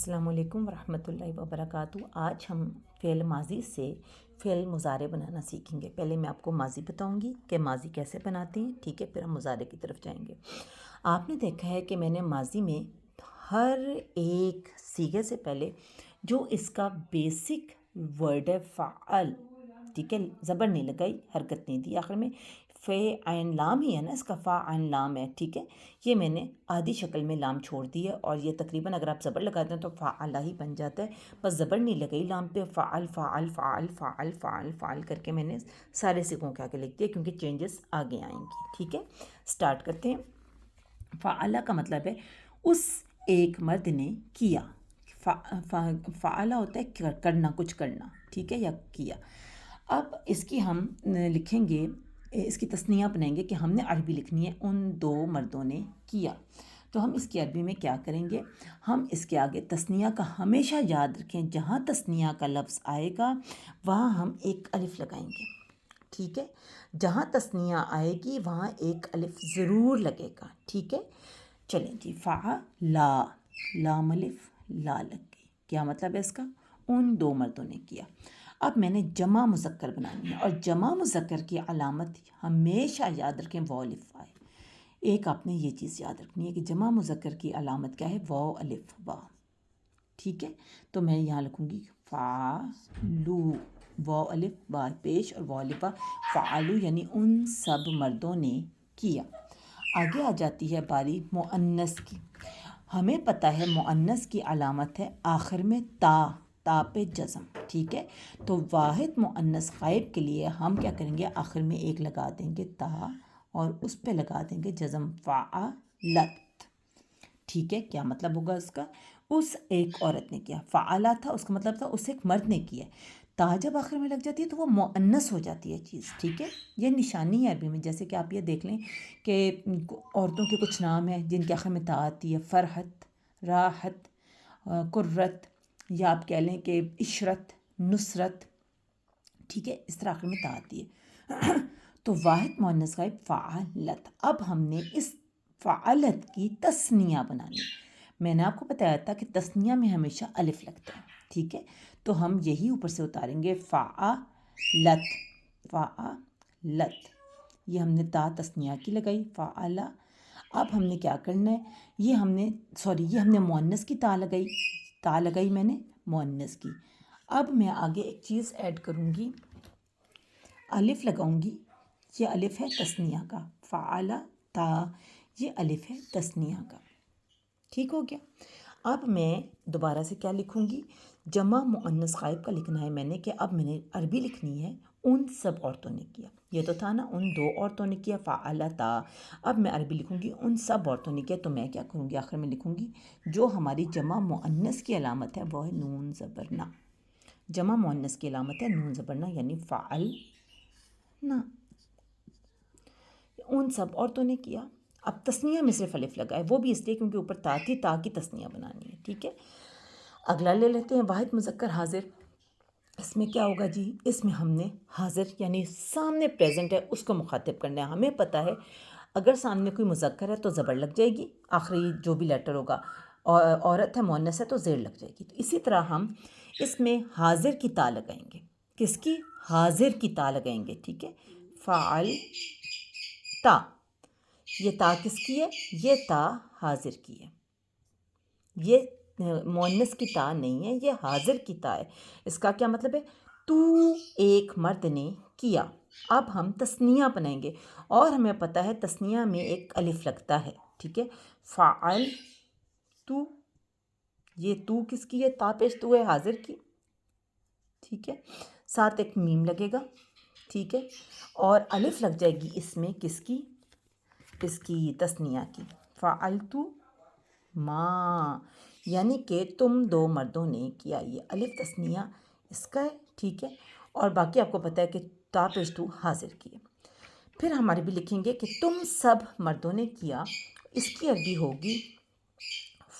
السلام علیکم ورحمۃ اللہ وبرکاتہ۔ آج ہم فعل ماضی سے فعل مضارع بنانا سیکھیں گے۔ پہلے میں آپ کو ماضی بتاؤں گی کہ ماضی کیسے بناتے ہیں، ٹھیک ہے، پھر ہم مضارع کی طرف جائیں گے۔ آپ نے دیکھا ہے کہ میں نے ماضی میں ہر ایک صیغے سے پہلے جو اس کا بیسک ورڈ ہے فعل، ٹھیک ہے، زبر نہیں لگائی، حرکت نہیں دی، آخر میں فے عین لام ہی ہے نا، اس کا فا عین لام ہے، ٹھیک ہے، یہ میں نے آدھی شکل میں لام چھوڑ دی ہے، اور یہ تقریباً اگر آپ زبر لگاتے ہیں تو فعل ہی بن جاتا ہے، بس زبر نہیں لگائی لام پہ، فعل فعل فعل فعل فعل فعل کر کے میں نے سارے صیغوں کے آگے لکھ دیا، کیونکہ چینجز آگے آئیں گی، ٹھیک ہے۔ سٹارٹ کرتے ہیں۔ فعلہ کا مطلب ہے اس ایک مرد نے کیا، فعلہ ہوتا ہے کرنا، کچھ کرنا، ٹھیک ہے، یا کیا۔ اب اس کی ہم لکھیں گے، اس کی تثنیہ بنائیں گے کہ ہم نے عربی لکھنی ہے ان دو مردوں نے کیا، تو ہم اس کی عربی میں کیا کریں گے، ہم اس کے آگے تثنیہ کا ہمیشہ یاد رکھیں، جہاں تثنیہ کا لفظ آئے گا وہاں ہم ایک الف لگائیں گے، ٹھیک ہے، جہاں تثنیہ آئے گی وہاں ایک الف ضرور لگے گا، ٹھیک ہے۔ چلیں جی، فعلا، لام الف لا لگ گئی، کیا مطلب ہے اس کا، ان دو مردوں نے کیا۔ اب میں نے جمع مذکر بنانی ہے، اور جمع مذکر کی علامت ہمیشہ یاد رکھیں واو الف آئے، ایک آپ نے یہ چیز یاد رکھنی ہے کہ جمع مذکر کی علامت کیا ہے، واو الف وا، ٹھیک ہے۔ تو میں یہاں لکھوں گی فعلو، واو الف وا پیش اور واو الف وا، فعلو یعنی ان سب مردوں نے کیا۔ آگے آ جاتی ہے باری مؤنث کی۔ ہمیں پتہ ہے مؤنث کی علامت ہے آخر میں تا پہ جزم، ٹھیک ہے، تو واحد مؤنث غائب کے لیے ہم کیا کریں گے، آخر میں ایک لگا دیں گے تا، اور اس پہ لگا دیں گے جزم، فعلت، ٹھیک ہے۔ کیا مطلب ہوگا اس کا، اس ایک عورت نے کیا، فعلا تھا اس کا مطلب تھا اس ایک مرد نے کیا، تا جب آخر میں لگ جاتی ہے تو وہ مؤنث ہو جاتی ہے چیز، ٹھیک ہے، یہ نشانی ہے عربی میں، جیسے کہ آپ یہ دیکھ لیں کہ عورتوں کے کچھ نام ہیں جن کے آخر میں تا آتی ہے، فرحت، راحت، قرت، یا آپ کہہ لیں کہ عشرت، نصرت، ٹھیک ہے، اس طرح آخر میں تا آتی ہے۔ تو واحد مؤنث غائب فعلت۔ اب ہم نے اس فعلت کی تثنیہ بنانی، میں نے آپ کو بتایا تھا کہ تثنیہ میں ہمیشہ الف لگتا ہے، ٹھیک ہے، تو ہم یہی اوپر سے اتاریں گے فعلت، فعلت، یہ ہم نے تا تثنیہ کی لگائی، فعلا۔ اب ہم نے کیا کرنا ہے، یہ ہم نے مؤنث کی تا لگائی میں نے مؤنث کی۔ اب میں آگے ایک چیز ایڈ کروں گی، الف لگاؤں گی، یہ الف ہے تثنیہ کا، فعلا تا، یہ الف ہے تثنیہ کا، ٹھیک ہو گیا۔ اب میں دوبارہ سے کیا لکھوں گی، جمع مؤنث غائب کا لکھنا ہے میں نے، کہ اب میں نے عربی لکھنی ہے ان سب عورتوں نے کیا، یہ تو تھا نا ان دو عورتوں نے کیا، فعلتا، اب میں عربی لکھوں گی ان سب عورتوں نے کیا، تو میں کیا کروں گی، آخر میں لکھوں گی جو ہماری جمع مؤنث کی علامت ہے وہ ہے نون زبر نا، جمع مؤنث کی علامت ہے نون زبر نا، یعنی فعلنا، ان سب عورتوں نے کیا۔ اب تثنیہ میں صرف الف لگا ہے، وہ بھی اس لیے کیونکہ اوپر تا تھی، تا کی تثنیہ بنانی ہے، ٹھیک ہے۔ اگلا لے لیتے ہیں واحد مذکر حاضر، اس میں کیا ہوگا جی، اس میں ہم نے حاضر یعنی سامنے پریزنٹ ہے اس کو مخاطب کرنا ہے، ہمیں پتہ ہے اگر سامنے کوئی مذکر ہے تو زبر لگ جائے گی، آخری جو بھی لیٹر ہوگا، اور عورت ہے مؤنث ہے تو زیر لگ جائے گی، تو اسی طرح ہم اس میں حاضر کی تا لگائیں گے، کس کی، حاضر کی تا لگائیں گے، ٹھیک ہے، فعل تا، یہ تا کس کی ہے، یہ تا حاضر کی ہے، یہ مؤنث کی تا نہیں ہے، یہ حاضر کی تا ہے، اس کا کیا مطلب ہے، تو ایک مرد نے کیا۔ اب ہم تثنیہ بنائیں گے، اور ہمیں پتہ ہے تثنیہ میں ایک الف لگتا ہے، ٹھیک ہے، فعل تو، یہ تو کس کی ہے، تا پیش تو ہے حاضر کی، ٹھیک ہے، ساتھ ایک میم لگے گا، ٹھیک ہے، اور الف لگ جائے گی اس میں کس کی، اس کی تثنیہ کی، فعلتو ما، یعنی کہ تم دو مردوں نے کیا، یہ الف تثنیہ اس کا ہے، ٹھیک ہے، اور باقی آپ کو پتہ ہے کہ تا پیش تو حاضر کی ہے۔ پھر ہم عربی لکھیں گے کہ تم سب مردوں نے کیا، اس کی عربی ہوگی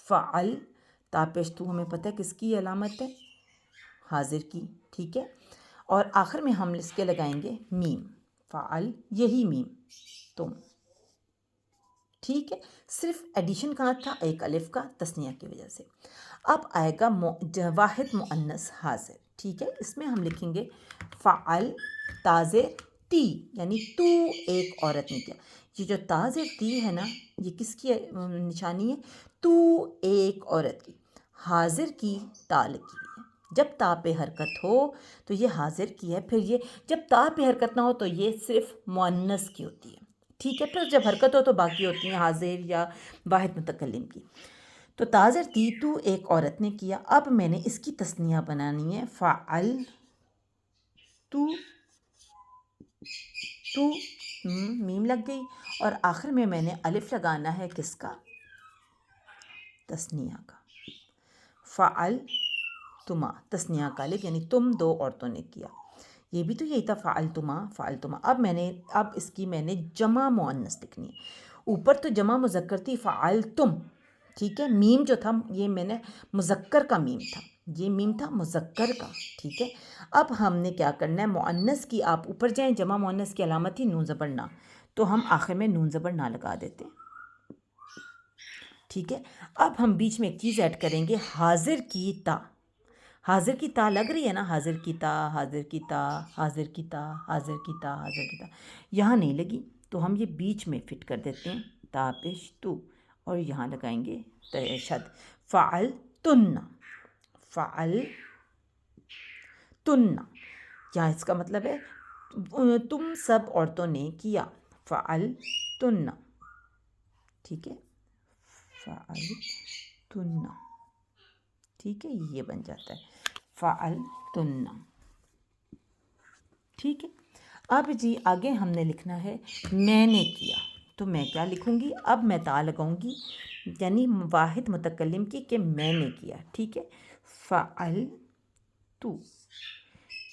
فعل، تا پیش تو ہمیں پتہ ہے کس کی علامت ہے، حاضر کی، ٹھیک ہے، اور آخر میں ہم اس کے لگائیں گے میم، فعل، یہی میم، تم، ٹھیک ہے، صرف ایڈیشن کہاں تھا، ایک الف کا تثنیہ کی وجہ سے۔ اب آئے گا واحد مؤنث حاضر، ٹھیک ہے، اس میں ہم لکھیں گے فعل تازر تی، یعنی تو ایک عورت نے کیا۔ یہ جو تازر تی ہے نا، یہ کس کی نشانی ہے؟ تو ایک عورت کی، حاضر کی تا لگی ہے۔ جب تا پہ حرکت ہو تو یہ حاضر کی ہے، پھر یہ جب تا پہ حرکت نہ ہو تو یہ صرف مؤنث کی ہوتی ہے، ٹھیک ہے، پھر جب حرکت ہو تو باقی ہوتی ہیں حاضر یا واحد متکلم کی۔ تو تازر تی تو ایک عورت نے کیا، اب میں نے اس کی تثنیہ بنانی ہے، فعل تو میم لگ گئی، اور آخر میں نے الف لگانا ہے کس کا؟ تثنیہ کا، فعل تما، تثنیہ کا الف، یعنی تم دو عورتوں نے کیا۔ یہ بھی تو یہی تھا فعل تما۔ اب اس کی میں نے جمع مؤنث لکھنی ہے۔ اوپر تو جمع مذکر تھی فعل تم، ٹھیک ہے، میم جو تھا یہ میں نے مذکر کا میم تھا، یہ میم تھا مذکر کا، ٹھیک ہے۔ اب ہم نے کیا کرنا ہے، مؤنث کی آپ اوپر جائیں، جمع مؤنث کی علامت تھی نون زبر نہ، تو ہم آخر میں نون زبر نہ لگا دیتے ہیں، ٹھیک ہے۔ اب ہم بیچ میں ایک چیز ایڈ کریں گے، حاضر کی تا۔ حاضر کی تا لگ رہی ہے نا، حاضر کی تا، حاضر کی تا، حاضر کی تا، حاضر کی تا، حاضر کی تا، یہاں نہیں لگی، تو ہم یہ بیچ میں فٹ کر دیتے ہیں، تا پیش تو، اور یہاں لگائیں گے شد، فعل تن، فعل تن، یہاں اس کا مطلب ہے تم سب عورتوں نے کیا، فعل تن، ٹھیک ہے، فعل تن، ٹھیک ہے، یہ بن جاتا ہے فعل تن، ٹھیک ہے۔ اب جی آگے ہم نے لکھنا ہے میں نے کیا، تو میں کیا لکھوں گی؟ اب میں تا لگاؤں گی، یعنی واحد متکلم کی کہ میں نے کیا، ٹھیک ہے، فعل تو،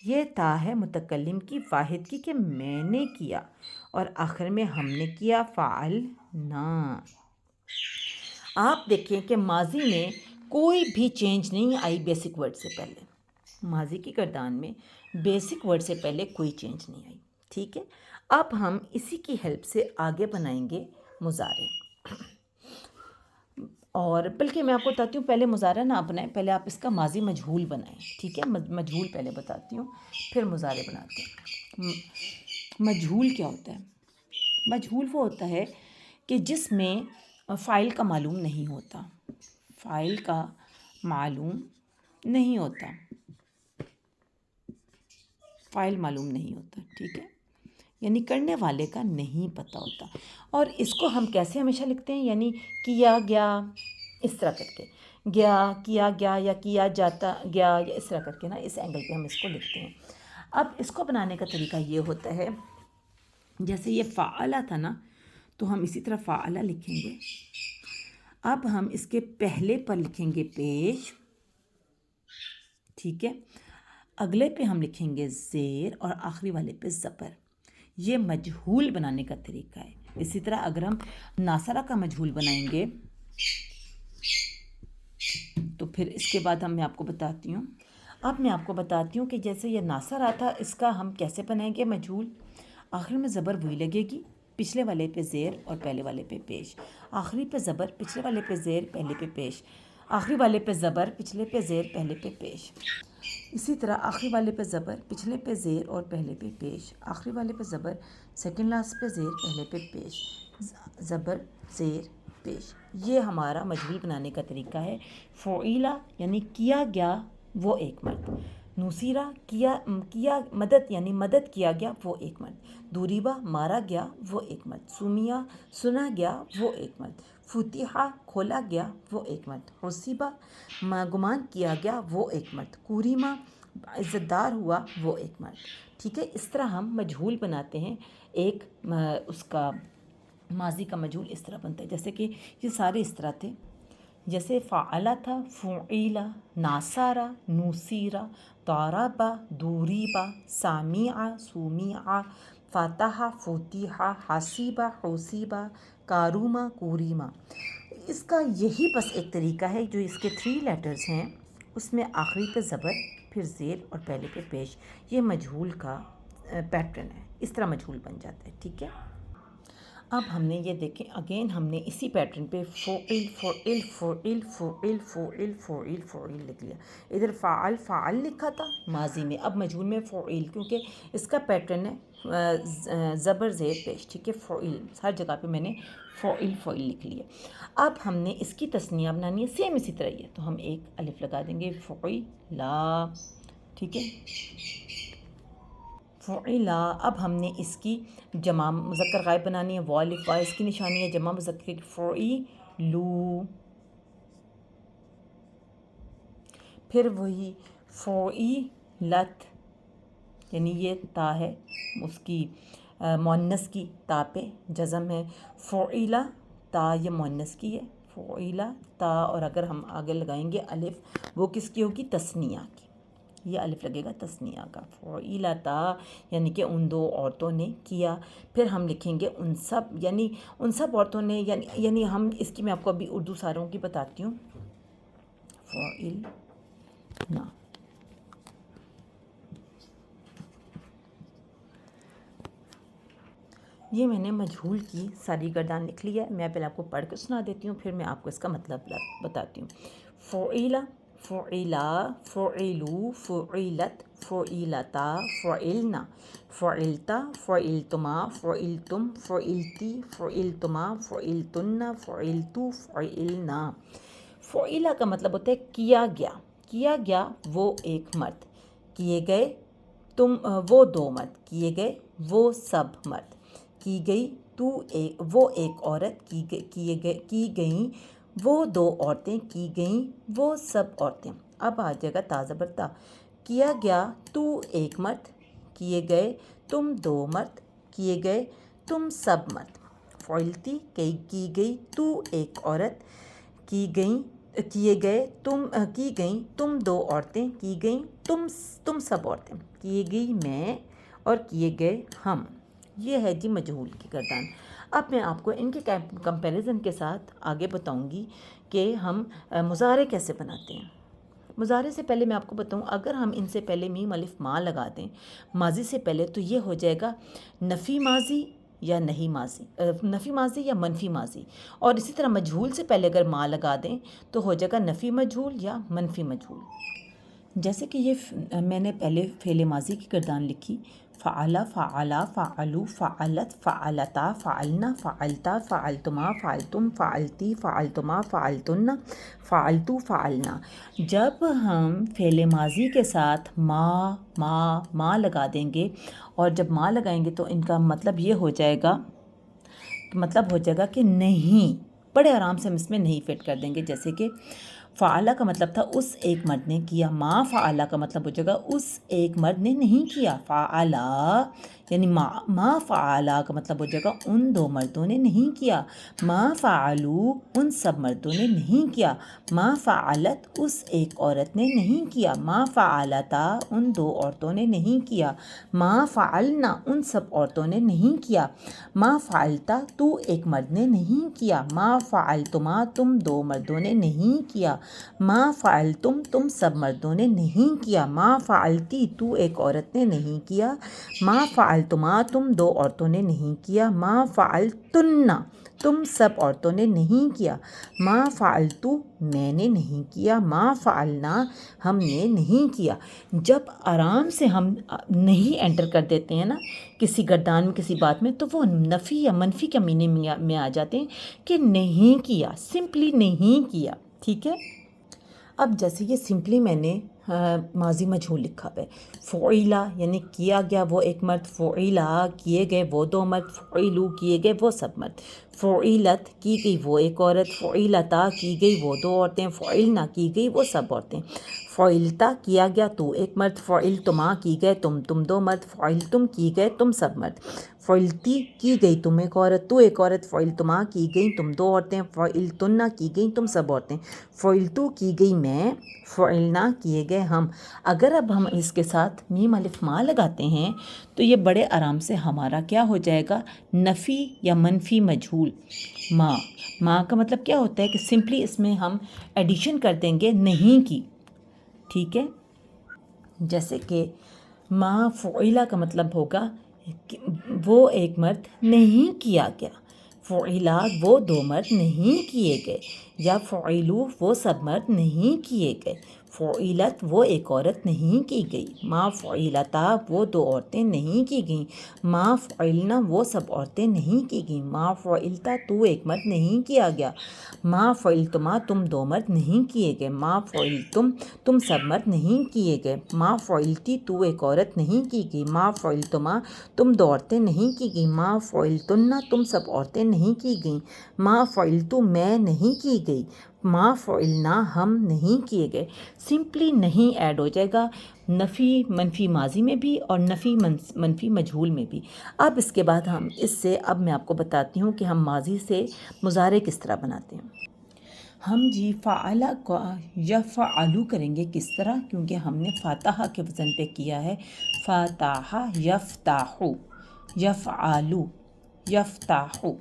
یہ تا ہے متکلم کی واحد کی کہ میں نے کیا، اور آخر میں ہم نے کیا فعل نا۔ آپ دیکھیں کہ ماضی میں کوئی بھی چینج نہیں آئی بیسک ورڈ سے پہلے، ماضی کی گردان میں بیسک ورڈ سے پہلے کوئی چینج نہیں آئی، ٹھیک ہے۔ اب ہم اسی کی ہیلپ سے آگے بنائیں گے مضارع، اور بلکہ میں آپ کو بتاتی ہوں پہلے مضارع نہ بنائیں، پہلے آپ اس کا ماضی مجہول بنائیں، ٹھیک ہے، مجہول پہلے بتاتی ہوں پھر مضارع بناتے ہیں۔ مجہول کیا ہوتا ہے؟ مجہول وہ ہوتا ہے کہ جس میں فاعل کا معلوم نہیں ہوتا، فاعل کا معلوم نہیں ہوتا، فاعل معلوم نہیں ہوتا، ٹھیک ہے، یعنی کرنے والے کا نہیں پتہ ہوتا۔ اور اس کو ہم کیسے ہمیشہ لکھتے ہیں، یعنی کیا گیا، اس طرح کر کے، گیا، کیا گیا، یا کیا جاتا گیا، یا اس طرح کر کے نا، اس اینگل پہ ہم اس کو لکھتے ہیں۔ اب اس کو بنانے کا طریقہ یہ ہوتا ہے، جیسے یہ فعلہ تھا نا، تو ہم اسی طرح فعلہ لکھیں گے۔ اب ہم اس کے پہلے پر لکھیں گے پیش، ٹھیک ہے، اگلے پہ ہم لکھیں گے زیر، اور آخری والے پہ زبر۔ یہ مجہول بنانے کا طریقہ ہے۔ اسی طرح اگر ہم ناصرہ کا مجہول بنائیں گے تو پھر اس کے بعد میں آپ کو بتاتی ہوں، اب میں آپ کو بتاتی ہوں کہ جیسے یہ ناصرہ تھا، اس کا ہم کیسے بنائیں گے مجہول۔ آخر میں زبر وہی لگے گی، پچھلے والے پہ زیر اور پہلے والے پہ پیش، آخری پہ زبر، پچھلے والے پہ زیر، پہلے پہ پیش، آخری والے پہ زبر، پچھلے پہ زیر، پہلے پہ پیش، اسی طرح آخری والے پہ زبر، پچھلے پہ زیر اور پہلے پہ پیش، آخری والے پہ زبر، سیکنڈ لاسٹ پہ زیر، پہلے پہ پیش، زبر، زیر، پیش۔ یہ ہمارا مجہول بنانے کا طریقہ ہے۔ فعیلہ یعنی کیا گیا وہ ایک مرد، نصیرہ کیا مدد یعنی مدد کیا گیا وہ ایک مرد، دوریبہ مارا گیا وہ ایک مرد، سمیہ سنا گیا وہ ایک مرد، فتحہ کھولا گیا وہ ایک مرد، حسیبہ گمان کیا گیا وہ ایک مرد، کوریمہ عزت دار ہوا وہ ایک مرد، ٹھیک ہے۔ اس طرح ہم مجہول بناتے ہیں، ایک اس کا ماضی کا مجہول اس طرح بنتا ہے، جیسے کہ یہ سارے اس طرح تھے، جیسے فعلہ تھا، فعیلہ، ناصرہ، نصیرہ، ضربہ، دوریبہ، سمعہ، سمیعہ، فتحہ، فتحہ، حسیبہ، حسیبہ، کارومہ، کوریمہ۔ اس کا یہی بس ایک طریقہ ہے، جو اس کے 3 لیٹرز ہیں اس میں آخری پہ زبر، پھر زیر اور پہلے پہ پیش، یہ مجہول کا پیٹرن ہے، اس طرح مجہول بن جاتا ہے، ٹھیک ہے۔ اب ہم نے یہ دیکھیں اگین ہم نے اسی پیٹرن پہ فعل فعل فعل فعل فعل فعل فعل لکھ لیا. ادھر فعل فعل لکھا تھا ماضی میں, اب مجہول میں فعل, کیونکہ اس کا پیٹرن ہے زبر زیر پیش, ٹھیک ہے. فعل ہر جگہ پہ میں نے فعل فعل لکھ لیا. اب ہم نے اس کی تثنیہ بنانی ہے سیم اسی طرح ہی ہے, تو ہم ایک الف لگا دیں گے فعلا, ٹھیک ہے. فعلا. اب ہم نے اس کی جمع مذکر غائب بنانی ہے, وہ الف با اس کی نشانی ہے جمع مذکر کی. فعیلو, پھر وہی فعیلت, یعنی یہ تا ہے اس کی مؤنث کی, تا پہ جزم ہے. فعیلا تا یہ مؤنث کی ہے, فعیلا تا, اور اگر ہم آگے لگائیں گے الف وہ کس کی ہوگی, تثنیہ کی, یہ الف لگے گا تثنیہ کا. فعیلتا یعنی کہ ان دو عورتوں نے کیا. پھر ہم لکھیں گے ان سب, یعنی ان سب عورتوں نے, یعنی ہم اس کی میں آپ کو ابھی اردو ساروں کی بتاتی ہوں. فعلنا, یہ میں نے مجہول کی ساری گردان لکھ لی ہے. میں پہلے آپ کو پڑھ کے سنا دیتی ہوں, پھر میں آپ کو اس کا مطلب بتاتی ہوں. فعیلا فعلا فعلو فعیلت فعیلتا فعلنا فعلتا فعلتما فعلتم فعلتی فعلتما فعلتن فعلتو فعلنا. فعیلا کا مطلب ہوتا ہے کیا گیا, کیا گیا وہ ایک مرد, کیے گئے تم وہ دو مرد, کیے گئے وہ سب مرد, کی گئی وہ ایک عورت, کی گئیں وہ دو عورتیں, کی گئیں وہ سب عورتیں. اب آ جائے گا تا زبر تا. کیا گیا تو ایک مرد, کیے گئے تم دو مرد, کیے گئے تم سب مرد. فعلتی کی گئی تو ایک عورت, کیے گئے تم دو عورتیں, کی گئیں تم سب عورتیں, کیے گئی میں اور کیے گئے ہم. یہ ہے جی مجہول کی گردان. اب میں آپ کو ان کے کمپیریزن کے ساتھ آگے بتاؤں گی کہ ہم مضارع کیسے بناتے ہیں. مضارع سے پہلے میں آپ کو بتاؤں, اگر ہم ان سے پہلے میم الف ما لگا دیں ماضی سے پہلے, تو یہ ہو جائے گا نفی ماضی یا نہیں ماضی, نفی ماضی یا منفی ماضی. اور اسی طرح مجہول سے پہلے اگر ما لگا دیں تو ہو جائے گا نفی مجہول یا منفی مجہول. جیسے کہ یہ میں نے پہلے فعل ماضی کی گردان لکھی, فعلا فعلا فعلو فعلت فعلتا فعلنا فعلتا فعلتما فعلتم فعلتی فعلتما فعلتن فعلتو فعلنا. جب ہم فعل ماضی کے ساتھ ما لگا دیں گے, اور جب ما لگائیں گے تو ان کا مطلب یہ ہو جائے گا, کہ نہیں, بڑے آرام سے ہم اس میں نہیں فٹ کر دیں گے. جیسے کہ فعلا کا مطلب تھا اس ایک مرد نے کیا, ما فعلا کا مطلب ہو جائے گا اس ایک مرد نے نہیں کیا. فعلا یعنی ما فعلا کا مطلب ہو جائے گا ان دو مردوں نے نہیں کیا. ما فعلو ان سب مردوں نے نہیں کیا. ما فعلت اس ایک عورت نے نہیں کیا. ما فعلتا ان دو عورتوں نے نہیں کیا. ما فعلنا ان سب عورتوں نے نہیں کیا. ما فعلتا تو ایک مرد نے نہیں کیا. ما فعلتما تم دو مردوں نے نہیں کیا. ما فعلتم تم سب مردوں نے نہیں کیا. ما فعلتی تو ایک عورت نے نہیں کیا. ما فعلتما تم دو عورتوں نے نہیں کیا. ما فعلتن تم سب عورتوں نے نہیں کیا. ما فعلتو میں نے نہیں کیا. ما فعلنا ہم نے نہیں کیا. جب آرام سے ہم نہیں انٹر کر دیتے ہیں نا کسی گردان میں کسی بات میں, تو وہ نفی یا منفی کے معنی میں آ جاتے ہیں کہ نہیں کیا, سمپلی نہیں کیا. ٹھیک ہے. اب جیسے یہ سمپلی میں نے ماضی مجہول لکھا ہے, فعیلا یعنی کیا گیا وہ ایک مرد, فعیلا کیے گئے وہ دو مرد, فعیلو کیے گئے وہ سب مرد, فعیلت کی گئی وہ ایک عورت, فعیلتا کی گئی وہ دو عورتیں, فعلنا کی گئی وہ سب عورتیں, فعلتا کیا گیا تو ایک مرد, فعلتما کی گئے تم دو مرد, فعلتم کی گئے تم سب مرد, فعلتی کی گئی تم ایک عورت تو ایک عورت, فعلتما کی گئی تم دو عورتیں, فعلتن کی گئی تم سب عورتیں, فعلتو کی گئی میں, فعلنا کیے گئے ہم. اگر اب ہم اس کے ساتھ میم الف ما لگاتے ہیں تو یہ بڑے آرام سے ہمارا کیا ہو جائے گا, نفی یا منفی مجہول. ما کا مطلب کیا ہوتا ہے کہ سمپلی اس میں ہم ایڈیشن کر دیں گے نہیں کی. ٹھیک ہے. جیسے کہ ما فعلا کا مطلب ہوگا کہ وہ ایک مرد نہیں کیا گیا. فعلا وہ دو مرد نہیں کیے گئے، یا فعلو وہ سب مرد نہیں کیے گئے، فعلت وہ ایک عورت نہیں کی گئی، ما فعلتا وہ دو عورتیں نہیں کی گئیں، ما فعلنا وہ سب عورتیں نہیں کی گئیں، ما فعلتا تو ایک مرد نہیں کیا گیا، ما فعلتما تم دو مرد نہیں کیے گئے، ما فعلتم تم سب مرد نہیں کیے گئے، ما فعلتی تو ایک عورت نہیں کی گئی، ما فعلتما تم دو عورتیں نہیں کی گئیں، ما فعلتن تم سب عورتیں نہیں کی گئیں، ما فعلتو میں نہیں کی گئی، ما فعلنا ہم نہیں کیے گئے۔ سمپلی نہیں ایڈ ہو جائے گا نفی منفی ماضی میں بھی اور نفی منفی مجہول میں بھی۔ اب اس کے بعد اب میں آپ کو بتاتی ہوں کہ ہم ماضی سے مضارع کس طرح بناتے ہیں۔ ہم جی فعل کا یفعلو کریں گے کس طرح، کیونکہ ہم نے فاتحہ کے وزن پہ کیا ہے، فاتح یفتحو، یفعلو یفتحو۔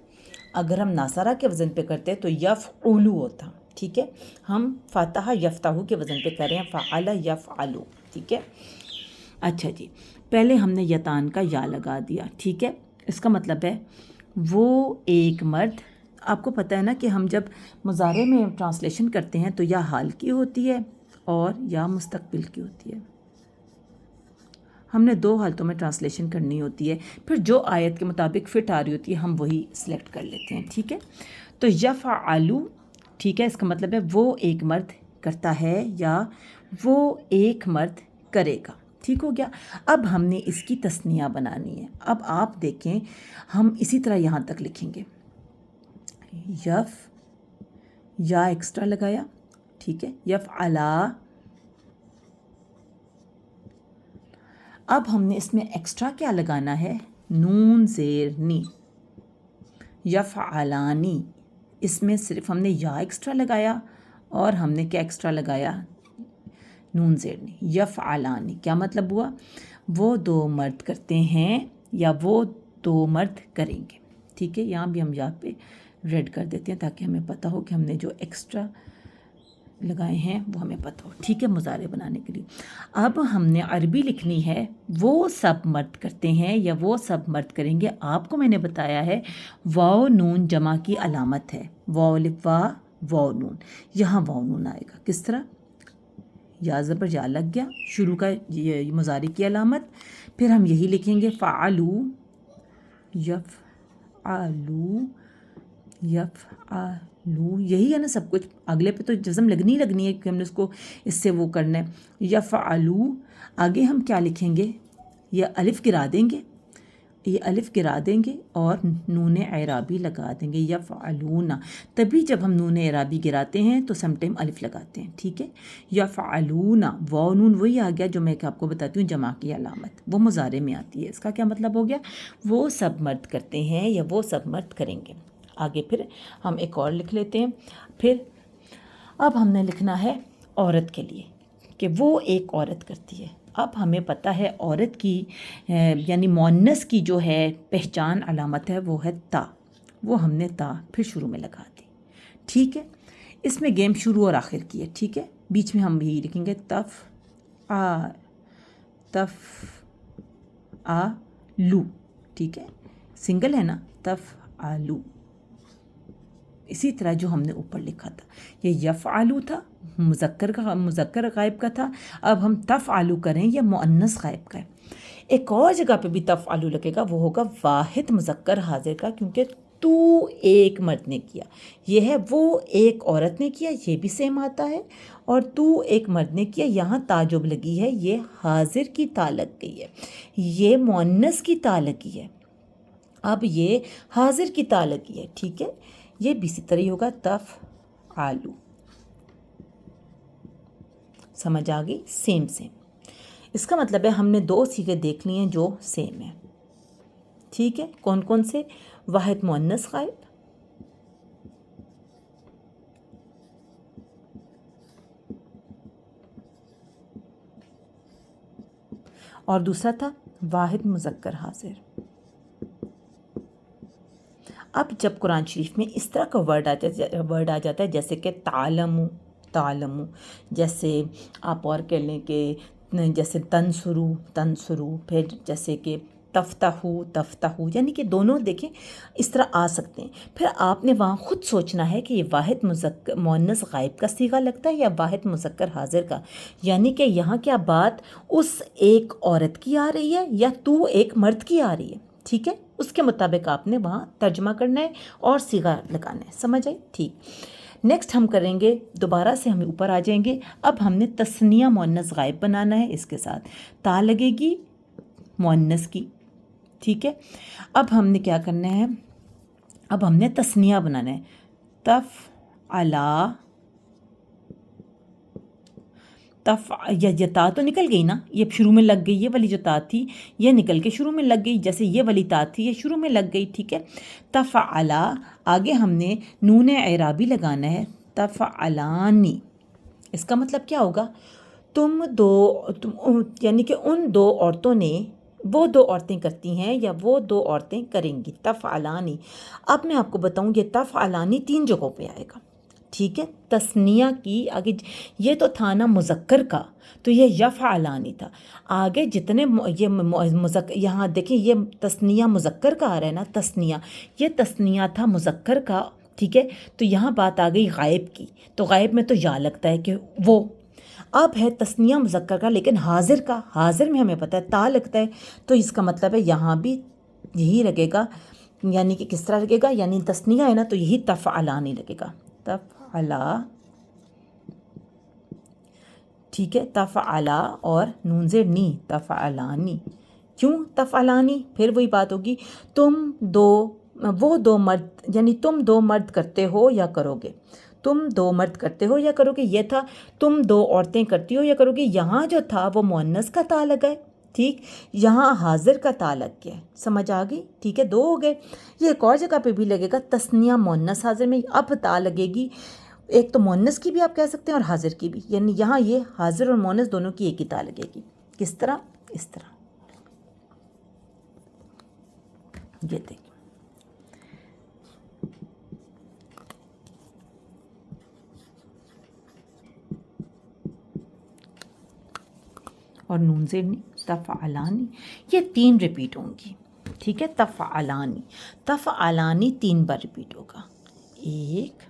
اگر ہم ناصرہ کے وزن پہ کرتے تو یفعلو ہوتا، ٹھیک ہے، ہم فاتحہ یفتحو کے وزن پہ کر رہے ہیں، فعل یفعلو، ٹھیک ہے۔ اچھا جی، پہلے ہم نے یتان کا یا لگا دیا، ٹھیک ہے، اس کا مطلب ہے وہ ایک مرد۔ آپ کو پتہ ہے نا کہ ہم جب مضارع میں ٹرانسلیشن کرتے ہیں تو یا حال کی ہوتی ہے اور یا مستقبل کی ہوتی ہے، ہم نے دو حالتوں میں ٹرانسلیشن کرنی ہوتی ہے، پھر جو آیت کے مطابق فٹ آ رہی ہوتی ہے ہم وہی سلیکٹ کر لیتے ہیں، ٹھیک ہے۔ تو یفعلو، ٹھیک ہے، اس کا مطلب ہے وہ ایک مرد کرتا ہے یا وہ ایک مرد کرے گا، ٹھیک ہو گیا۔ اب ہم نے اس کی تثنیہ بنانی ہے۔ اب آپ دیکھیں ہم اسی طرح یہاں تک لکھیں گے، یا ایکسٹرا لگایا، ٹھیک ہے، یفعلا۔ اب ہم نے اس میں ایکسٹرا کیا لگانا ہے، نون زیر نی، یفعلانی، اس میں صرف ہم نے یا ایکسٹرا لگایا اور ہم نے کیا ایکسٹرا لگایا، نون زیر نی، یفعلانی۔ کیا مطلب ہوا، وہ دو مرد کرتے ہیں یا وہ دو مرد کریں گے، ٹھیک ہے۔ یہاں بھی ہم یہاں پہ ریڈ کر دیتے ہیں تاکہ ہمیں پتہ ہو کہ ہم نے جو ایکسٹرا لگائے ہیں وہ ہمیں پتہ ہو، ٹھیک ہے، مضارع بنانے کے لیے۔ اب ہم نے عربی لکھنی ہے، وہ سب مرد کرتے ہیں یا وہ سب مرد کریں گے۔ آپ کو میں نے بتایا ہے واو نون جمع کی علامت ہے، واو الف واو واو نون، یہاں واو نون آئے گا، کس طرح، یا زبر یا لگ گیا، شروع کا یہ مضارع کی علامت، پھر ہم یہی لکھیں گے فعلو یفعلو یفعلو، یہی ہے نا سب کچھ، اگلے پہ تو جزم لگنی ہے کہ ہم نے اس کو اس سے وہ کرنا ہے، یفعلو۔ آگے ہم کیا لکھیں گے، یہ الف گرا دیں گے، یہ الف گرا دیں گے اور نون اعرابی لگا دیں گے، یفعلون۔ تبھی جب ہم نون اعرابی گراتے ہیں تو سم ٹائم الف لگاتے ہیں، ٹھیک ہے، یفعلون، واو نون وہی آ گیا جو میں آپ کو بتاتی ہوں جمع کی علامت، وہ مضارع میں آتی ہے۔ اس کا کیا مطلب ہو گیا، وہ سب مرد کرتے ہیں یا وہ سب مرد کریں گے۔ آگے پھر ہم ایک اور لکھ لیتے ہیں، پھر اب ہم نے لکھنا ہے عورت کے لیے کہ وہ ایک عورت کرتی ہے۔ اب ہمیں پتہ ہے عورت کی یعنی مؤنث کی جو ہے پہچان علامت ہے وہ ہے تا، وہ ہم نے تا پھر شروع میں لگا دی، ٹھیک ہے۔ اس میں گیم شروع اور آخر کی ہے، ٹھیک ہے، بیچ میں ہم یہی لکھیں گے تف آ لو، ٹھیک ہے، سنگل ہے نا، تف آلو، اسی طرح جو ہم نے اوپر لکھا تھا، یہ یفعلو تھا، مذکر غائب کا تھا، اب ہم تفعلو کریں یا مؤنث غائب کا ہے۔ ایک اور جگہ پہ بھی تفعلو لگے گا، وہ ہوگا واحد مذکر حاضر کا، کیونکہ تو ایک مرد نے کیا، یہ ہے وہ ایک عورت نے کیا، یہ بھی سیم آتا ہے، اور تو ایک مرد نے کیا، یہاں تاجب لگی ہے، یہ حاضر کی تا لگ گئی ہے، یہ مؤنث کی تا لگی ہے، اب یہ حاضر کی تا لگی ہے، ٹھیک ہے، یہ بھی اسی طرح ہوگا تفعلو، سمجھ آ گئی، سیم۔ اس کا مطلب ہے ہم نے دو صیغے دیکھ لی ہیں جو سیم ہیں، ٹھیک ہے، کون کون سے، واحد مؤنث غائب، اور دوسرا تھا واحد مذکر حاضر۔ اب جب قرآن شریف میں اس طرح کا ورڈ آ جاتا ہے جیسے کہ تعلمو، جیسے آپ اور کہہ لیں کہ جیسے تنصرو، پھر جیسے کہ تفتحو تفتحو، یعنی کہ دونوں دیکھیں اس طرح آ سکتے ہیں۔ پھر آپ نے وہاں خود سوچنا ہے کہ یہ واحد مؤنث غائب کا صیغہ لگتا ہے یا واحد مذکر حاضر کا، یعنی کہ یہاں کیا بات اس ایک عورت کی آ رہی ہے یا تو ایک مرد کی آ رہی ہے، ٹھیک ہے، اس کے مطابق آپ نے وہاں ترجمہ کرنا ہے اور صیغہ لگانا ہے، سمجھ آئی؟ ٹھیک، نیکسٹ ہم کریں گے، دوبارہ سے ہم اوپر آ جائیں گے۔ اب ہم نے تثنیہ مؤنث غائب بنانا ہے، اس کے ساتھ تا لگے گی مؤنث کی، ٹھیک ہے۔ اب ہم نے کیا کرنا ہے، اب ہم نے تثنیہ بنانا ہے، تفعلا، یہ تا تو نکل گئی نا، یہ شروع میں لگ گئی، یہ والی جو تا تھی یہ نکل کے شروع میں لگ گئی، جیسے یہ والی تا تھی یہ شروع میں لگ گئی، ٹھیک ہے۔ تفعلا، آگے ہم نے نون اعرابی لگانا ہے، تفعلانی، اس کا مطلب کیا ہوگا، یعنی کہ ان دو عورتوں نے، وہ دو عورتیں کرتی ہیں یا وہ دو عورتیں کریں گی، تفعلانی۔ اب میں آپ کو بتاؤں یہ تفعلانی 3 جگہوں پہ آئے گا، ٹھیک ہے۔ تثنیہ کی آگے یہ تو تھا نا مذکر کا، تو یہ یفعلانی تھا، آگے جتنے یہ مذکر، یہاں دیکھیں یہ تثنیہ مذکر کا آ رہا ہے نا، تثنیہ، یہ تثنیہ تھا مذکر کا، ٹھیک ہے، تو یہاں بات آ گئی غائب کی، تو غائب میں تو یا لگتا ہے کہ وہ، اب ہے تثنیہ مذکر کا لیکن حاضر کا، حاضر میں ہمیں پتہ ہے تا لگتا ہے، تو اس کا مطلب ہے یہاں بھی یہی لگے گا، یعنی کہ کس طرح لگے گا، یعنی تثنیہ ہے نا تو یہی تفعلانی لگے گا، تفعلا، ٹھیک ہے، تفعلا اور نون زیر نی، تفعلانی، کیوں تفعلانی، پھر وہی بات ہوگی، وہ دو مرد، یعنی تم دو مرد کرتے ہو یا کرو گے، تم دو مرد کرتے ہو یا کرو گے، یہ تھا تم دو عورتیں کرتی ہو یا کرو گے، یہاں جو تھا وہ مؤنث کا تا لگا ہے، ٹھیک، یہاں حاضر کا تا لگ گیا ہے، سمجھ آ گئی، ٹھیک ہے، 2 ہو گئے۔ یہ ایک اور جگہ پہ بھی لگے گا، تثنیہ مؤنث حاضر میں اب تا لگے گی، ایک تو مؤنث کی بھی آپ کہہ سکتے ہیں اور حاضر کی بھی، یعنی یہاں یہ حاضر اور مؤنث دونوں کی ایک ہی تا لگے گی، کس طرح، اس طرح، یہ دیکھیں، اور نون زیر نی، تفعلانی، یہ 3 ریپیٹ ہوں گی، ٹھیک ہے، تفعلانی، تفعلانی 3 بار ریپیٹ ہوگا، 1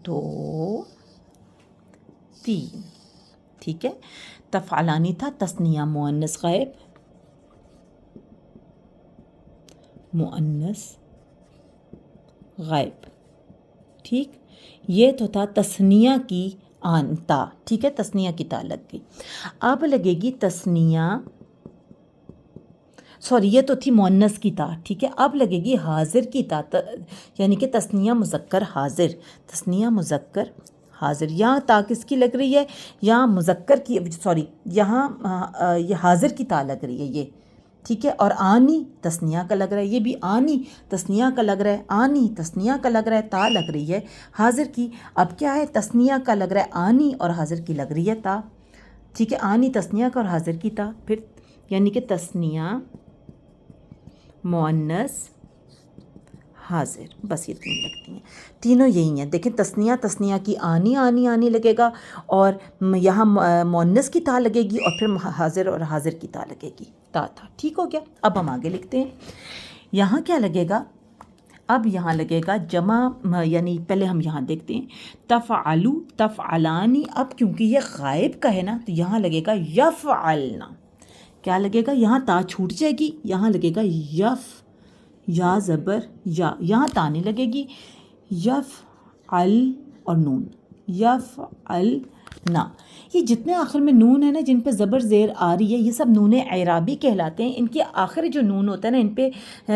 2 3، ٹھیک ہے۔ تفعلانی تھا تثنیہ مؤنث غائب، مؤنث غائب، ٹھیک، یہ تو تھا تثنیہ کی تا، ٹھیک ہے، تثنیہ کی تا لگ گئی، اب لگے گی تثنیہ، یہ تو تھی مؤنث کی تا، ٹھیک ہے، اب لگے گی حاضر کی تا، یعنی کہ تثنیہ مذکر حاضر، تثنیہ مذکر حاضر، یہاں تا کس کی لگ رہی ہے، یہاں مذکر کی، یہاں یہ حاضر کی تا لگ رہی ہے، یہ ٹھیک ہے، اور آنی تثنیہ کا لگ رہا ہے، یہ بھی آنی تثنیہ کا لگ رہا ہے، آنی تثنیہ کا لگ رہا ہے، تا لگ رہی ہے حاضر کی، اب کیا ہے، تثنیہ کا لگ رہا ہے آنی اور حاضر کی لگ رہی ہے تا، ٹھیک ہے، آنی تثنیہ کا اور حاضر کی تا، پھر یعنی کہ تثنیہ مؤنث حاضر، بس یہ 3 لگتی ہیں، تینوں یہی ہیں، دیکھیں تثنیہ کی آنی لگے گا، اور یہاں مؤنث کی تا لگے گی، اور پھر حاضر اور حاضر کی تا لگے گی، تا تھا، ٹھیک ہو گیا۔ اب ہم آگے لکھتے ہیں، یہاں کیا لگے گا، اب یہاں لگے گا جمع، یعنی پہلے ہم یہاں دیکھتے ہیں، تفعلو تفعلانی، اب کیونکہ یہ غائب کا ہے نا تو یہاں لگے گا یفعلنا، کیا لگے گا، یہاں تا چھوٹ جائے گی، یہاں لگے گا یا زبر یا، یہاں تا نہیں لگے گی، یفعل اور نون، یفعلنا، یہ جتنے آخر میں نون ہے نا جن پہ زبر زیر آ رہی ہے یہ سب نون اعرابی کہلاتے ہیں، ان کے آخر جو نون ہوتا ہے نا ان پہ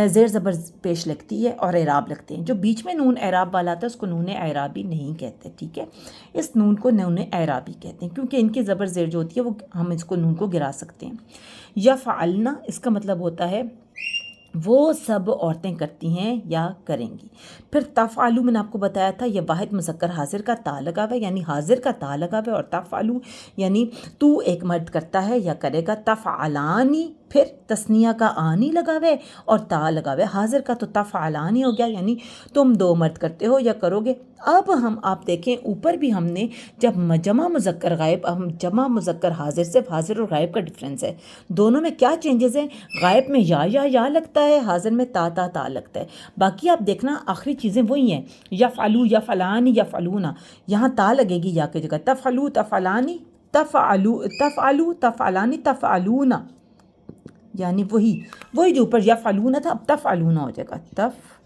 زیر زبر پیش لگتی ہے اور اعراب لگتے ہیں، جو بیچ میں نون اعراب والا آتا ہے اس کو نون اعرابی نہیں کہتے، ٹھیک ہے، اس نون کو نون اعرابی کہتے ہیں کیونکہ ان کی زبر زیر جو ہوتی ہے وہ ہم اس کو نون کو گرا سکتے ہیں۔ یفعلنا اس کا مطلب ہوتا ہے وہ سب عورتیں کرتی ہیں یا کریں گی۔ پھر تفعلو میں نے آپ کو بتایا تھا یہ واحد مذکر حاضر کا تا لگا ہوا ہے، یعنی حاضر کا تا لگا ہوا ہے، اور تفعلو یعنی تو ایک مرد کرتا ہے یا کرے گا، تفعلانی پھر تسنیہ کا آنی لگا ہوئے اور تا لگا ہوئے حاضر کا، تو تفعلانی ہو گیا، یعنی تم 2 مرد کرتے ہو یا کرو گے۔ اب آپ دیکھیں اوپر بھی ہم نے جب جمع مذکر غائب، ہم جمع مذکر حاضر، صرف حاضر اور غائب کا ڈفرینس ہے، دونوں میں کیا چینجز ہیں؟ غائب میں یا لگتا ہے، حاضر میں تا لگتا ہے، باقی آپ دیکھنا آخری چیزیں وہی ہیں، یفعلو یفعلانی یفعلونا، یہاں تا لگے گی یا کی جگہ، تفعلو تفعلانی تفعلو تفعلانی تفعلونا، یعنی وہی جو اوپر یفعلونا تھا اب تفعلونا ہو جائے گا، تفعلونا،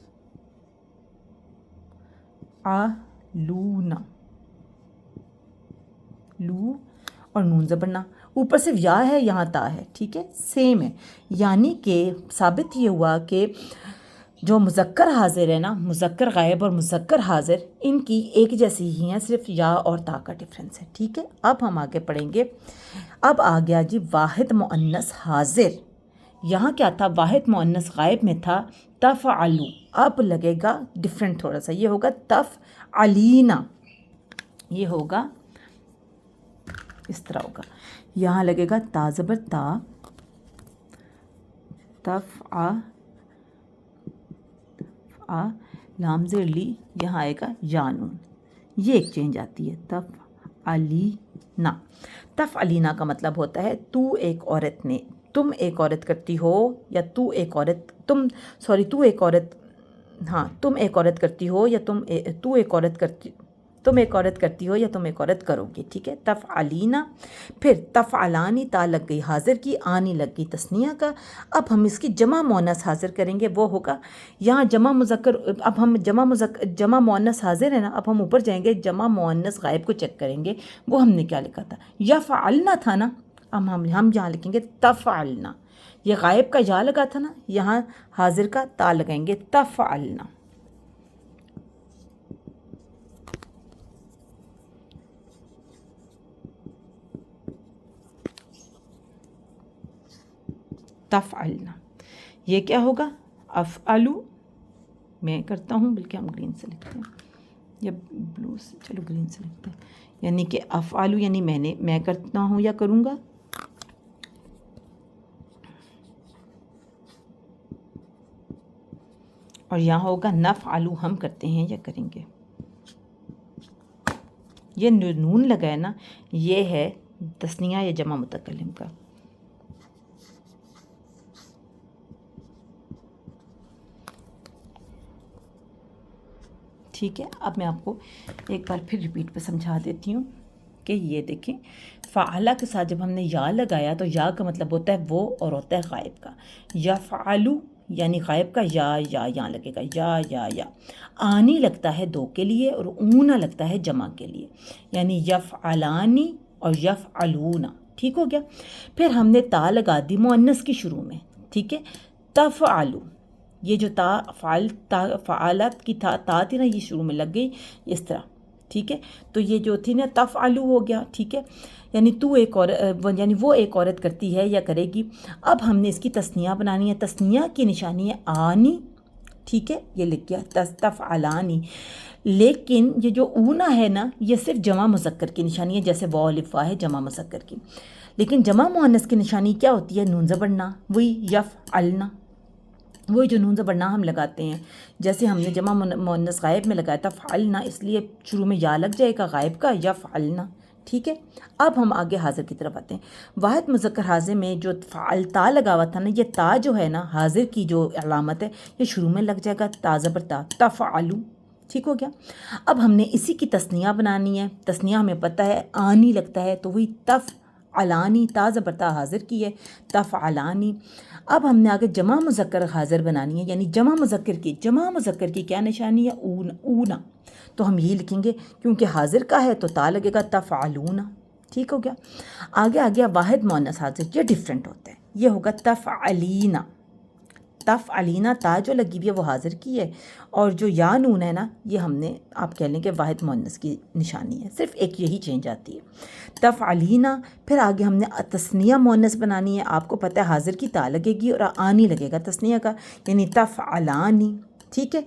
لو اور نون زبرنا، اوپر صرف یا ہے یہاں تا ہے، ٹھیک ہے، سیم ہے، یعنی کہ ثابت یہ ہوا کہ جو مذکر حاضر ہے نا، مذکر غائب اور مذکر حاضر، ان کی ایک جیسی ہی ہیں، صرف یا اور تا کا ڈفرینس ہے، ٹھیک ہے۔ اب ہم آگے پڑھیں گے، اب آ گیا جی واحد مؤنث حاضر، یہاں کیا تھا؟ واحد مؤنث غائب میں تھا تفعلو، اب لگے گا ڈفرینٹ تھوڑا سا، یہ ہوگا تفعلینا، یہ ہوگا اس طرح ہوگا، یہاں لگے گا تا زبر تا، لام زیر لی، یہاں آئے گا یا نون، یہ ایک چینج آتی ہے، تفعلینا کا مطلب ہوتا ہے تو ایک عورت نے، تم ایک عورت کرتی ہو یا تم ایک عورت کرتی ہو یا تم ایک عورت کرتی ہو یا تم ایک عورت کرو گی، ٹھیک ہے، تفعلینا۔ پھر تفعلانی، تا لگ گئی حاضر کی، آنی لگ گئی تثنیہ کا، اب ہم اس کی جمع مؤنث حاضر کریں گے، وہ ہوگا یہاں جمع مذکر، اب ہم جمع مؤنث حاضر ہے نا، اب ہم اوپر جائیں گے جمع مؤنث غائب کو چیک کریں گے، وہ ہم نے کیا لکھا تھا؟ یفعلنا تھا نا، اب ہم یہاں لکھیں گے تفعلنا، یہ غائب کا یا لگا تھا نا، یہاں حاضر کا تا لگائیں گے، تفعلنا۔ تفعلنا، یہ کیا ہوگا؟ افعلو، میں کرتا ہوں، بلکہ ہم گرین سے لکھتے ہیں یا بلو سے، چلو گرین سے لکھتے ہیں، یعنی کہ افعلو یعنی میں کرتا ہوں یا کروں گا، اور یہاں ہوگا نفعلو، ہم کرتے ہیں یا کریں گے، یہ نون لگا ہے نا، یہ ہے تثنیہ یا جمع متکلم کا۔ ٹھیک ہے، اب میں آپ کو ایک بار پھر ریپیٹ پہ سمجھا دیتی ہوں کہ یہ دیکھیں، فعلہ کے ساتھ جب ہم نے یا لگایا تو یا کا مطلب ہوتا ہے وہ اور ہوتا ہے غائب کا، یفعلو یعنی غائب کا یا یہاں لگے گا، یا آنی لگتا ہے 2 کے لیے اور اونا لگتا ہے جمع کے لیے، یعنی یفعلانی اور یفعلونا، ٹھیک ہو گیا۔ پھر ہم نے تا لگا دی مؤنث کی شروع میں، ٹھیک ہے، تفعلو، یہ جو فعالت کی تا تھی نا، یہ شروع میں لگ گئی اس طرح، ٹھیک ہے، تو یہ جو تھی نا تفعلو ہو گیا، ٹھیک ہے، یعنی یعنی وہ ایک عورت کرتی ہے یا کرے گی۔ اب ہم نے اس کی تثنیہ بنانی ہے، تثنیہ کی نشانی ہے آنی، ٹھیک ہے، یہ لکھ گیا تفعلانی، لیکن یہ جو اونا ہے نا، یہ صرف جمع مذکر کی نشانی ہے، جیسے واو الف واء ہے جمع مذکر کی، لیکن جمع مؤنث کی نشانی کیا ہوتی ہے؟ نون زبرنا، وہی یفعلنا، وہی جو نون زبر نا ہم لگاتے ہیں، جیسے ہم نے جمع مؤنث غائب میں لگایا تھا فعلنا، اس لیے شروع میں یا لگ جائے گا غائب کا، یفعلنا، ٹھیک ہے۔ اب ہم آگے حاضر کی طرف آتے ہیں، واحد مذکر حاضر میں جو فعل تا لگا ہوا تھا نا، یہ تا جو ہے نا حاضر کی جو علامت ہے، یہ شروع میں لگ جائے گا تا زبر تا، تفعلو، ٹھیک ہو گیا۔ اب ہم نے اسی کی تثنیہ بنانی ہے، تثنیہ ہمیں پتہ ہے آنی لگتا ہے، تو وہی تفعلانی، تا زبر تا حاضر کی ہے، تفعلانی۔ اب ہم نے آگے جمع مذکر حاضر بنانی ہے، یعنی جمع مذکر کی کیا نشانی ہے؟ اونا، تو ہم یہی لکھیں گے، کیونکہ حاضر کا ہے تو تا لگے گا، تفعلونا، ٹھیک ہو گیا۔ آگے آ گیا واحد مؤنث حاضر، یہ ڈیفرنٹ ہوتا ہے، یہ ہوگا تفعلینا، تا جو لگی ہوئی ہے وہ حاضر کی ہے، اور جو یا نون ہے نا، یہ ہم نے آپ کہہ لیں کہ واحد مؤنث کی نشانی ہے، صرف ایک یہی چینج آتی ہے، تفعلینا۔ پھر آگے ہم نے تثنیہ مؤنث بنانی ہے، آپ کو پتہ ہے حاضر کی تا لگے گی اور آنی لگے گا تثنیہ کا، یعنی تفعلانی، ٹھیک ہے.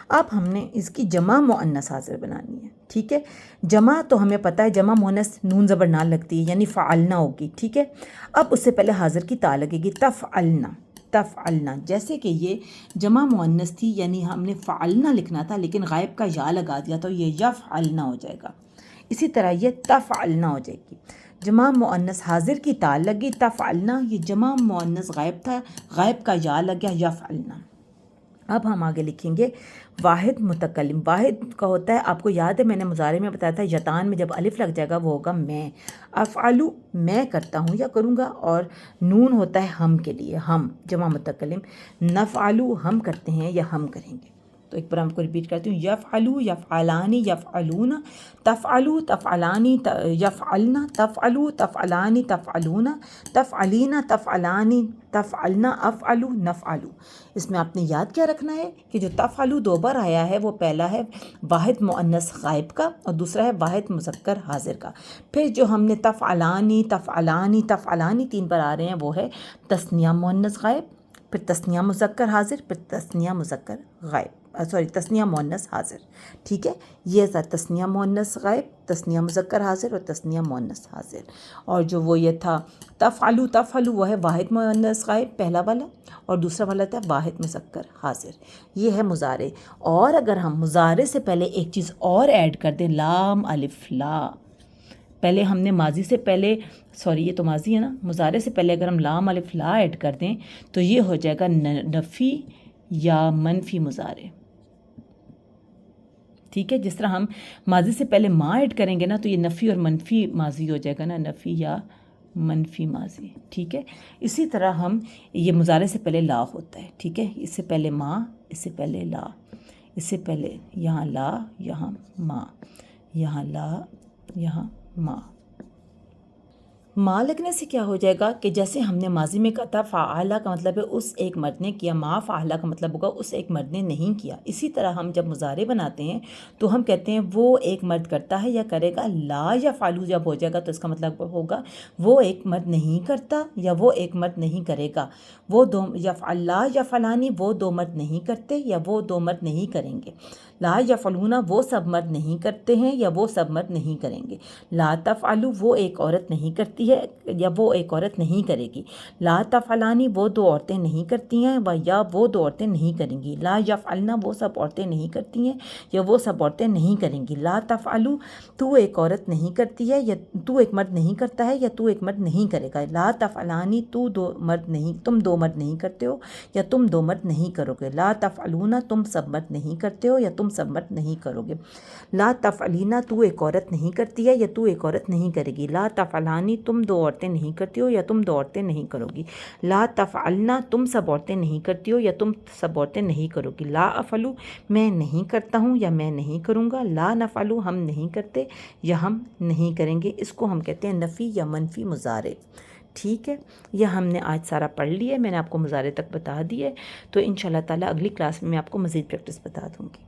اب ہم نے اس کی جمع مؤنث حاضر بنانی ہے. ٹھیک ہے. جمع تو ہمیں پتہ ہے جمع مؤنث نون زبر نہ لگتی ہے، یعنی فعلنا ہوگی. ٹھیک ہے. اب اس سے پہلے حاضر کی تا لگے گی، تفعلنا. تفعلنا جیسے کہ یہ جمع مؤنث تھی، یعنی ہم نے فعلنا لکھنا تھا لیکن غائب کا یا لگا دیا تو یہ یفعلنا ہو جائے گا. اسی طرح یہ تفعلنا ہو جائے گی. جمع مؤنث حاضر کی تا لگی، تفعلنا، یہ جمع مؤنث غائب تھا، غائب کا یا لگ گیا، یفعلنا. اب ہم آگے لکھیں گے واحد متکلم. واحد کا ہوتا ہے، آپ کو یاد ہے میں نے مضارع میں بتایا تھا، یتان میں جب الف لگ جائے گا وہ ہوگا میں. افعلو میں کرتا ہوں یا کروں گا، اور نون ہوتا ہے ہم کے لیے، ہم جمع متکلم. نفعلو ہم کرتے ہیں یا ہم کریں گے. تو ایک بار ہم کو ریپیٹ کرتی ہوں، یفعلو یفعلانی یفعلون، تفعلو تفعلانی یفعلنا، تفعلو تفعلانی تفعلون، تفعلینا تفعلانی تفعلنا، افعلو نفعلو. اس میں آپ نے یاد کیا رکھنا ہے کہ جو تفعلو دو بار آیا ہے وہ پہلا ہے واحد مؤنث غائب کا اور دوسرا ہے واحد مذکر حاضر کا. پھر جو ہم نے تفعلانی تفعلانی تفعلانی تین بار آ رہے ہیں وہ ہے تثنیہ مؤنث غائب، پھر تثنیہ مذکر حاضر، پھر تثنیہ مذکر غائب، تثنیہ مؤنث حاضر. ٹھیک ہے. یہ تھا تثنیہ مؤنث غائب، تثنیہ مذکر حاضر اور تثنیہ مؤنث حاضر. اور جو وہ یہ تھا تفعلو، تفعلو وہ ہے واحد مؤنث غائب پہلا والا، اور دوسرا والا تھا واحد مذکر حاضر. یہ ہے مضارع. اور اگر ہم مضارع سے پہلے ایک چیز اور ایڈ کر دیں، لام الف لا. پہلے ہم نے ماضی سے پہلے، سوری یہ تو ماضی ہے نا، مضارع سے پہلے اگر ہم لام الف لا ایڈ کر دیں تو یہ ہو جائے گا نفی یا منفی مضارع. ٹھیک ہے. جس طرح ہم ماضی سے پہلے ماں ایڈ کریں گے نا تو یہ نفی اور منفی ماضی ہو جائے گا نا، نفی یا منفی ماضی. ٹھیک ہے. اسی طرح ہم یہ مضارع سے پہلے لا ہوتا ہے. ٹھیک ہے. اس سے پہلے ماں، اس سے پہلے لا، اس سے پہلے یہاں لا، یہاں ماں، یہاں لا، یہاں ماں. ماں لگنے سے کیا ہو جائے گا کہ جیسے ہم نے ماضی میں کہا تھا فعالہ کا مطلب ہے اس ایک مرد نے کیا، ما فعالہ کا مطلب ہوگا اس ایک مرد نے نہیں کیا. اسی طرح ہم جب مضارع بناتے ہیں تو ہم کہتے ہیں وہ ایک مرد کرتا ہے یا کرے گا. لا یا فعلو جب ہو جائے گا تو اس کا مطلب ہوگا وہ ایک مرد نہیں کرتا یا وہ ایک مرد نہیں کرے گا. وہ دو یفعلا یا فلانی وہ دو مرد نہیں کرتے یا وہ دو مرد نہیں کریں گے. لا یفعلونا وہ سب مرد نہیں کرتے ہیں یا وہ سب مرد نہیں کریں گے. لا تفعلو وہ ایک عورت نہیں کرتی ہے یا وہ ایک عورت نہیں کرے گی. لا تفعلانی وہ دو عورتیں نہیں کرتی ہیں یا وہ دو عورتیں نہیں کریں گی. لا یفعلنا وہ سب عورتیں نہیں کرتی ہیں یا وہ سب عورتیں نہیں کریں گی. لا تفعلو تو ایک عورت نہیں کرتی ہے یا تو ایک مرد نہیں کرتا ہے یا تو ایک مرد نہیں کرے گا. لا تفعلانی تو دو مرد نہیں، تم دو مرد نہیں کرتے ہو یا تم دو مرد نہیں کرو گے. لا تفعلونا تم سب مرد نہیں کرتے ہو یا تم سب مرد نہیں کرو گے. لا تفعلینا تو ایک عورت نہیں کرتی ہے یا تو ایک عورت نہیں کرے گی. لا تفعلانی تم دو عورتیں نہیں کرتی ہو یا تم دو عورتیں نہیں کرو گی. لا تفعلنا تم سب عورتیں نہیں کرتی ہو یا تم سب عورتیں نہیں کرو گی. لا افعلو میں نہیں کرتا ہوں یا میں نہیں کروں گا. لا نفعلو ہم نہیں کرتے یا ہم نہیں کریں گے. اس کو ہم کہتے ہیں نفی یا منفی مضارع. ٹھیک ہے. یہ ہم نے آج سارا پڑھ لیا ہے، میں نے آپ کو مضارع تک بتا دی ہے. تو انشاءاللہ تعالیٰ اگلی کلاس میں آپ کو مزید پریکٹس بتا دوں گی.